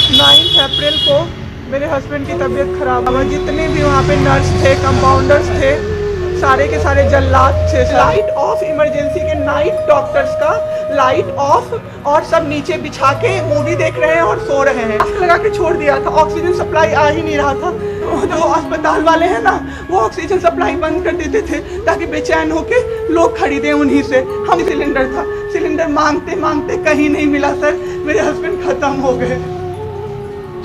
9 अप्रैल को मेरे हस्बैंड की तबीयत खराब हुआ। जितने भी वहाँ पे नर्स थे, कंपाउंडर्स थे, सारे के सारे जल्लाद थे। लाइट ऑफ, इमरजेंसी के नाइट डॉक्टर्स का लाइट ऑफ, और सब नीचे बिछा के मूवी देख रहे हैं और सो रहे हैं। मास्क लगा के छोड़ दिया था, ऑक्सीजन सप्लाई आ ही नहीं रहा था। जो अस्पताल वाले हैं ना, वो ऑक्सीजन सप्लाई बंद कर देते थे ताकि बेचैन होके लोग खरीदें उन्हीं से। हम सिलेंडर था, सिलेंडर मांगते मांगते कहीं नहीं मिला सर, मेरे हस्बैंड खत्म हो गए।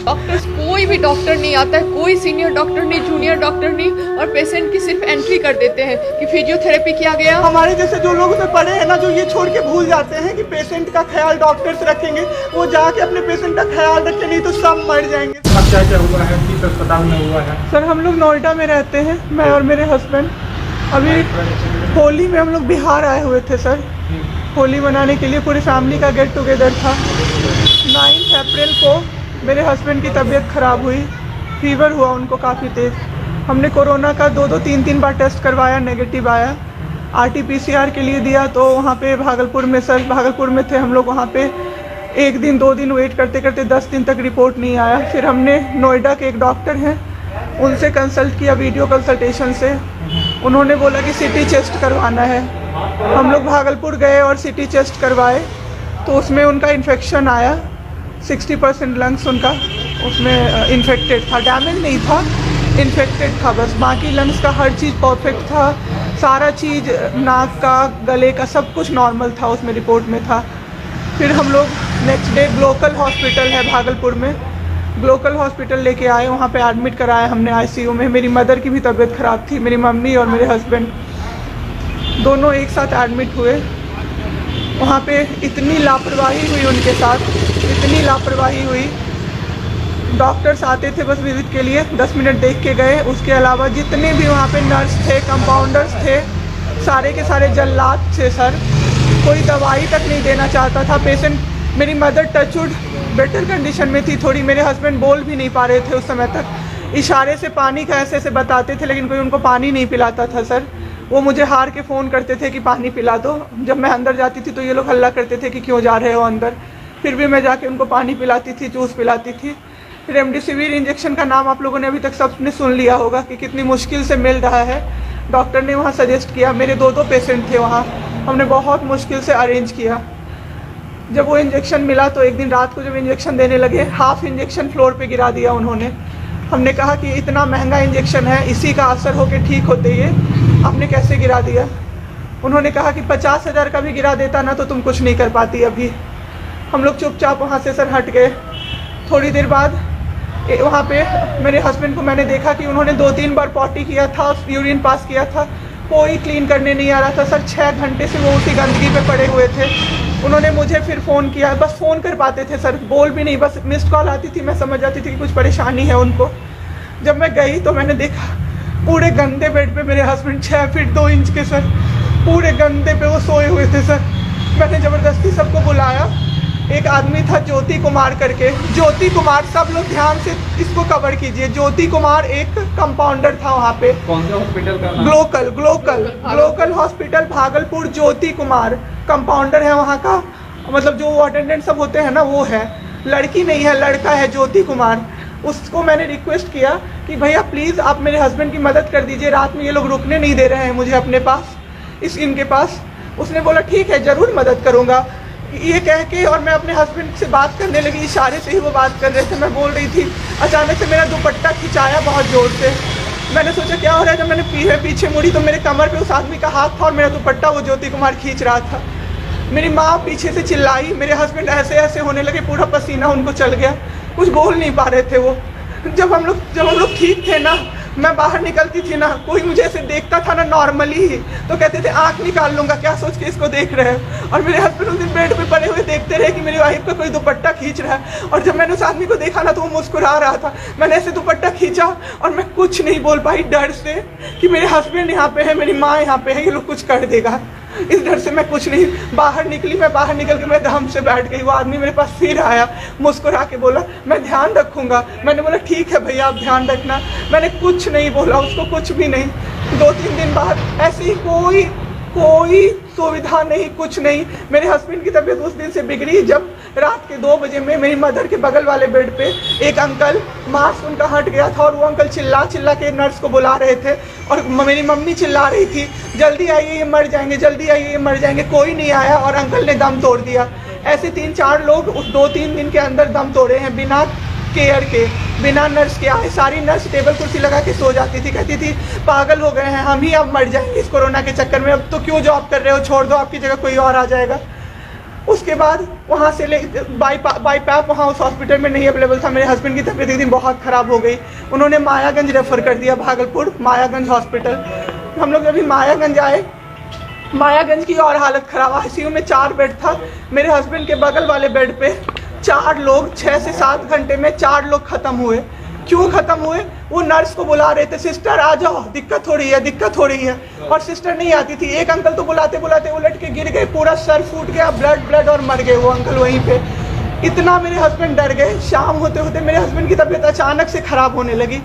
डॉक्टर्स, कोई भी डॉक्टर नहीं आता है, कोई सीनियर डॉक्टर नहीं, जूनियर डॉक्टर नहीं, और पेशेंट की सिर्फ एंट्री कर देते हैं कि फिजियोथेरेपी किया गया। हमारे जैसे जो लोग उसमें पड़े हैं ना, जो ये छोड़ के भूल जाते हैं कि पेशेंट का ख्याल डॉक्टर्स रखेंगे, वो जाके अपने पेशेंट का ख्याल रखें, नहीं तो सब मर जाएंगे। क्या क्या हुआ है, किस अस्पताल में हुआ है? सर हम लोग नोएडा में रहते हैं, मैं और मेरे हस्बैंड। अभी होली में हम लोग बिहार आए हुए थे सर, होली मनाने के लिए पूरी फैमिली का गेट टुगेदर था। 9 अप्रैल को मेरे हस्बैंड की तबीयत ख़राब हुई, फीवर हुआ उनको काफ़ी तेज़। हमने कोरोना का 2-2, 3-3 बार टेस्ट करवाया, नेगेटिव आया। RT-PCR के लिए दिया तो वहाँ पे भागलपुर में, सर भागलपुर में थे हम लोग, वहाँ पे 1 दिन 2 दिन वेट करते करते 10 दिन तक रिपोर्ट नहीं आया। फिर हमने नोएडा के एक डॉक्टर हैं, उनसे कंसल्ट किया, वीडियो कंसल्टेशन से। उन्होंने बोला कि CT चेस्ट करवाना है। हम लोग भागलपुर गए और CT चेस्ट करवाए तो उसमें उनका इन्फेक्शन आया। 60% लंग्स उनका उसमें इन्फेक्टेड था, डैमेज नहीं था, इन्फेक्टेड था बस। बाकी लंग्स का हर चीज़ परफेक्ट था, सारा चीज़ नाक का, गले का, सब कुछ नॉर्मल था उसमें, रिपोर्ट में था। फिर हम लोग नेक्स्ट डे ग्लोकल हॉस्पिटल है भागलपुर में, ग्लोकल हॉस्पिटल लेके आए, वहाँ पे एडमिट कराया हमने ICU में। मेरी मदर की भी तबीयत ख़राब थी, मेरी मम्मी और मेरे हस्बैंड दोनों एक साथ एडमिट हुए। वहाँ पे इतनी लापरवाही हुई उनके साथ, इतनी लापरवाही हुई। डॉक्टर्स आते थे बस विजिट के लिए, 10 मिनट देख के गए। उसके अलावा जितने भी वहाँ पे नर्स थे, कंपाउंडर्स थे, सारे के सारे जल्लाद थे सर। कोई दवाई तक नहीं देना चाहता था पेशेंट। मेरी मदर टचवुड बेटर कंडीशन में थी थोड़ी, मेरे हस्बैंड बोल भी नहीं पा रहे थे उस समय तक। इशारे से पानी का ऐसे ऐसे बताते थे, लेकिन कोई उनको पानी नहीं पिलाता था सर। वो मुझे हार के फ़ोन करते थे कि पानी पिला दो। जब मैं अंदर जाती थी तो ये लोग हल्ला करते थे कि क्यों जा रहे हो अंदर। फिर भी मैं जाके उनको पानी पिलाती थी, जूस पिलाती थी। रेमडेसिविर इंजेक्शन का नाम आप लोगों ने अभी तक सबने सुन लिया होगा कि कितनी मुश्किल से मिल रहा है। डॉक्टर ने वहाँ सजेस्ट किया, मेरे 2 पेशेंट थे वहाँ, हमने बहुत मुश्किल से अरेंज किया। जब वो इंजेक्शन मिला तो एक दिन रात को जब इंजेक्शन देने लगे, हाफ इंजेक्शन फ्लोर पे गिरा दिया उन्होंने। हमने कहा कि इतना महंगा इंजेक्शन है, इसी का असर होके ठीक होते ये आपने कैसे गिरा दिया। उन्होंने कहा कि 50,000 का भी गिरा देता ना तो तुम कुछ नहीं कर पाती अभी। हम लोग चुपचाप वहाँ से सर हट गए। थोड़ी देर बाद वहाँ पे मेरे हस्बैंड को मैंने देखा कि उन्होंने 2-3 बार पॉटी किया था, यूरिन पास किया था, कोई क्लीन करने नहीं आ रहा था सर। 6 घंटे से वो उसी गंदगी पे पड़े हुए थे। उन्होंने मुझे फिर फ़ोन किया, बस फ़ोन कर पाते थे सर, बोल भी नहीं, बस मिस्ड कॉल आती थी, मैं समझ जाती थी कि कुछ परेशानी है उनको। जब मैं गई तो मैंने देखा पूरे गंदे बेड पे मेरे हस्बैंड 6 फीट 2 इंच के सर, पूरे गंदे पे वो सोए हुए थे सर। मैंने ज़बरदस्ती सबको बुलाया। एक आदमी था ज्योति कुमार करके, ज्योति कुमार, सब लोग ध्यान से इसको कवर कीजिए। ज्योति कुमार एक कंपाउंडर था वहाँ पे। कौन सा हॉस्पिटल का नाम? Glocal hospital Bhagalpur. Jyoti Kumar compounder है वहाँ का, मतलब जो अटेंडेंट सब होते हैं ना वो है, लड़की नहीं है, लड़का है ज्योति कुमार। उसको मैंने रिक्वेस्ट किया कि भैया प्लीज़ आप मेरे हस्बैंड की मदद कर दीजिए, रात में ये लोग रुकने नहीं दे रहे हैं मुझे अपने पास, इनके पास। उसने बोला ठीक है ज़रूर मदद करूँगा, ये कह के, और मैं अपने हस्बैंड से बात करने लगी, इशारे से ही वो बात कर रहे थे, मैं बोल रही थी। अचानक से मेरा दुपट्टा खिंचाया बहुत ज़ोर से। मैंने सोचा क्या हो रहा है, जब मैंने पीछे मुड़ी तो मेरे कमर पे उस आदमी का हाथ था और मेरा दुपट्टा वो ज्योति कुमार खींच रहा था। मेरी माँ पीछे से चिल्लाई, मेरे हस्बैंड ऐसे ऐसे होने लगे, पूरा पसीना उनको चल गया, कुछ बोल नहीं पा रहे थे वो। जब हम लोग ठीक थे ना, मैं बाहर निकलती थी ना, कोई मुझे ऐसे देखता था ना नॉर्मली ही तो कहते थे आंख निकाल लूँगा, क्या सोच के इसको देख रहे हैं। और मेरे हस्बैंड उस दिन बेड पे पड़े हुए देखते रहे कि मेरी वाइफ का कोई दुपट्टा खींच रहा है। और जब मैंने उस आदमी को देखा ना तो वो मुस्कुरा रहा था। मैंने ऐसे दुपट्टा खींचा और मैं कुछ नहीं बोल पाई डर से कि मेरे हस्बैंड यहाँ पे है, मेरी माँ यहाँ पे है, ये लोग कुछ कर देगा। इस डर से मैं कुछ नहीं बाहर निकली। मैं बाहर निकल के मैं दम से बैठ गई। वो आदमी मेरे पास फिर आया, मुस्कुरा के बोला मैं ध्यान रखूँगा। मैंने बोला ठीक है भैया आप ध्यान रखना। मैंने कुछ नहीं बोला उसको, कुछ भी नहीं। 2-3 दिन बाद ऐसे ही कोई सुविधा नहीं, कुछ नहीं। मेरे हस्बैंड की तबीयत उस दिन से बिगड़ी जब रात के 2 बजे में मेरी मदर के बगल वाले बेड पे एक अंकल, मास्क उनका हट गया था और वो अंकल चिल्ला चिल्ला के नर्स को बुला रहे थे और मेरी मम्मी चिल्ला रही थी, जल्दी आइए ये मर जाएंगे, जल्दी आइए ये मर जाएंगे। कोई नहीं आया और अंकल ने दम तोड़ दिया। ऐसे 3-4 लोग उस 2-3 दिन के अंदर दम तोड़े हैं बिना केयर के, बिना नर्स के आए। सारी नर्स टेबल कुर्सी लगा के सो जाती थी, कहती थी पागल हो गए हैं हम ही, अब मर जाएंगे इस कोरोना के चक्कर में, अब तो क्यों जॉब कर रहे हो, छोड़ दो, आपकी जगह कोई और आ जाएगा। उसके बाद वहाँ से बाईपैप वहाँ उस हॉस्पिटल में नहीं अवेलेबल था। मेरे हस्बैंड की तबीयत एक दिन बहुत ख़राब हो गई, उन्होंने मायागंज रेफ़र कर दिया, भागलपुर मायागंज हॉस्पिटल। हम लोग अभी मायागंज आए, मायागंज की और हालत ख़राब, आईसीयू में 4 बेड था। मेरे हस्बैंड के बगल वाले बेड पे 4 लोग 6 से 7 घंटे में 4 लोग ख़त्म हुए। क्यों ख़त्म हुए? वो नर्स को बुला रहे थे, सिस्टर आ जाओ, दिक्कत हो रही है, दिक्कत हो रही है, और सिस्टर नहीं आती थी। एक अंकल तो बुलाते बुलाते उलट के गिर गए, पूरा सर फूट गया, ब्लड और मर गए वो अंकल वहीं पे। इतना मेरे हस्बैंड डर गए। शाम होते होते मेरे हस्बैंड की तबीयत अचानक से ख़राब होने लगी,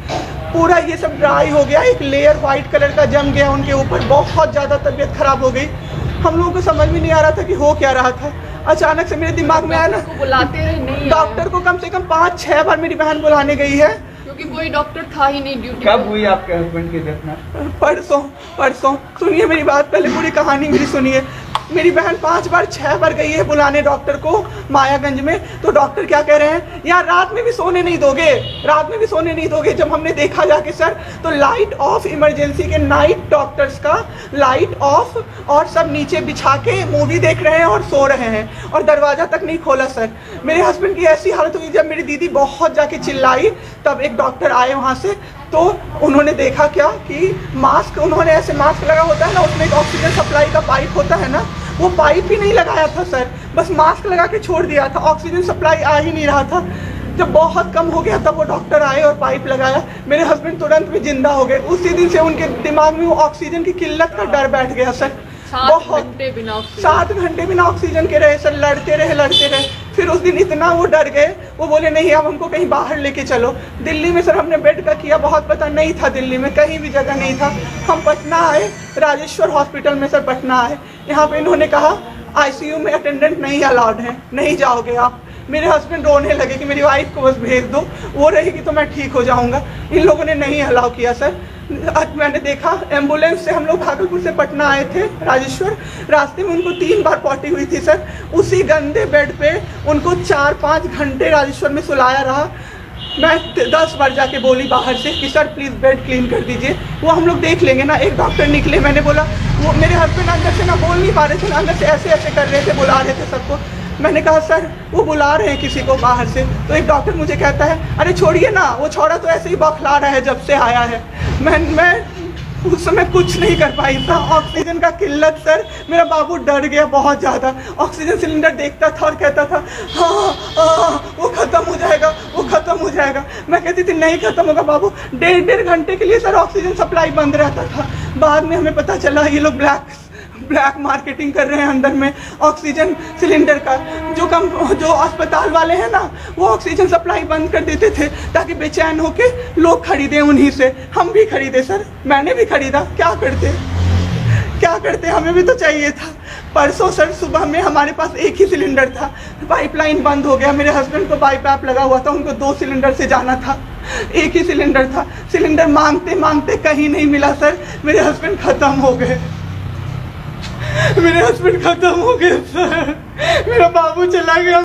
पूरा ये सब ड्राई हो गया, एक लेयर वाइट कलर का जम गया उनके ऊपर, बहुत ज़्यादा तबीयत ख़राब हो गई। हम लोगों को समझ में नहीं आ रहा था कि हो क्या रहा था। अचानक से मेरे दिमाग में आया ना, बुलाते हैं नहीं, डॉक्टर को कम से कम 5-6 बार मेरी बहन बुलाने गई है, क्योंकि कोई डॉक्टर था ही नहीं ड्यूटी। कब हुई आपके हस्बैंड की डेथ में? परसों। सुनिए मेरी बात, पहले पूरी कहानी मेरी सुनिए। मेरी बहन 5 बार 6 बार गई है बुलाने डॉक्टर को मायागंज में, तो डॉक्टर क्या कह रहे हैं, यार रात में भी सोने नहीं दोगे, रात में भी सोने नहीं दोगे। जब हमने देखा जाके सर, तो लाइट ऑफ, इमरजेंसी के नाइट डॉक्टर्स का लाइट ऑफ, और सब नीचे बिछा के मूवी देख रहे हैं और सो रहे हैं, और दरवाज़ा तक नहीं खोला सर। मेरे हस्बैंड की ऐसी हालत हुई, जब मेरी दीदी बहुत जाके चिल्लाई तब एक डॉक्टर आए वहाँ से, तो उन्होंने देखा क्या कि मास्क, उन्होंने ऐसे मास्क लगा होता है ना, उसमें एक ऑक्सीजन सप्लाई का पाइप होता है ना, वो पाइप ही नहीं लगाया था सर, बस मास्क लगा के छोड़ दिया था, ऑक्सीजन सप्लाई आ ही नहीं रहा था। जब बहुत कम हो गया तब वो डॉक्टर आए और पाइप लगाया, मेरे हस्बैंड तुरंत में जिंदा हो गए। उसी दिन से उनके दिमाग में वो ऑक्सीजन की किल्लत का डर बैठ गया सर। 7 घंटे बिना ऑक्सीजन, 7 घंटे बिना ऑक्सीजन के रहे सर, लड़ते रहे। फिर उस दिन इतना वो डर गए, वो बोले नहीं अब हमको कहीं बाहर लेके चलो। दिल्ली में सर हमने बेड का किया, बहुत पता नहीं था, दिल्ली में कहीं भी जगह नहीं था। हम पटना आए, राजेश्वर हॉस्पिटल में सर पटना आए। यहाँ पे इन्होंने कहा आईसीयू में अटेंडेंट नहीं अलाउड है, नहीं जाओगे आप। मेरे हस्बैंड रोने लगे कि मेरी वाइफ को बस भेज दो, वो रहेगी तो मैं ठीक हो जाऊँगा। इन लोगों ने नहीं अलाउ किया सर। आज मैंने देखा, एम्बुलेंस से हम लोग भागलपुर से पटना आए थे राजेश्वर, रास्ते में उनको 3 बार पॉटी हुई थी सर। उसी गंदे बेड पे उनको 4-5 घंटे राजेश्वर में सुलाया रहा। मैं 10 बार जाके बोली बाहर से कि सर प्लीज़ बेड क्लीन कर दीजिए, वो हम लोग देख लेंगे ना। एक डॉक्टर निकले, मैंने बोला, वो मेरे हस्बैंड अंदर से ना बोल नहीं पा रहे थे, अंदर से ऐसे ऐसे कर रहे थे, बुला रहे थे सबको। मैंने कहा सर वो बुला रहे हैं किसी को बाहर से, तो एक डॉक्टर मुझे कहता है अरे छोड़िए ना, वो छोड़ा तो ऐसे ही बौखला रहा है जब से आया है। मैं उस समय कुछ नहीं कर पाई था, ऑक्सीजन का किल्लत सर। मेरा बाबू डर गया बहुत ज़्यादा, ऑक्सीजन सिलेंडर देखता था और कहता था हाँ वो ख़त्म हो जाएगा, वो ख़त्म हो जाएगा। मैं कहती थी नहीं ख़त्म होगा बाबू। 1.5 घंटे के लिए सर ऑक्सीजन सप्लाई बंद रहता था। बाद में हमें पता चला ये लोग ब्लैक मार्केटिंग कर रहे हैं अंदर में ऑक्सीजन सिलेंडर का। जो अस्पताल वाले हैं ना, वो ऑक्सीजन सप्लाई बंद कर देते थे ताकि बेचैन होके लोग खरीदें उन्हीं से। हम भी खरीदे सर, मैंने भी खरीदा, क्या करते, हमें भी तो चाहिए था। परसों सर सुबह में हमारे पास एक ही सिलेंडर था, पाइपलाइन बंद हो गया। मेरे हस्बैंड को बाईपैप लगा हुआ था, उनको 2 सिलेंडर से जाना था, एक ही सिलेंडर था। सिलेंडर मांगते मांगते कहीं नहीं मिला सर, मेरे हस्बैंड ख़त्म हो गए सर। मेरा बाबू चला गया।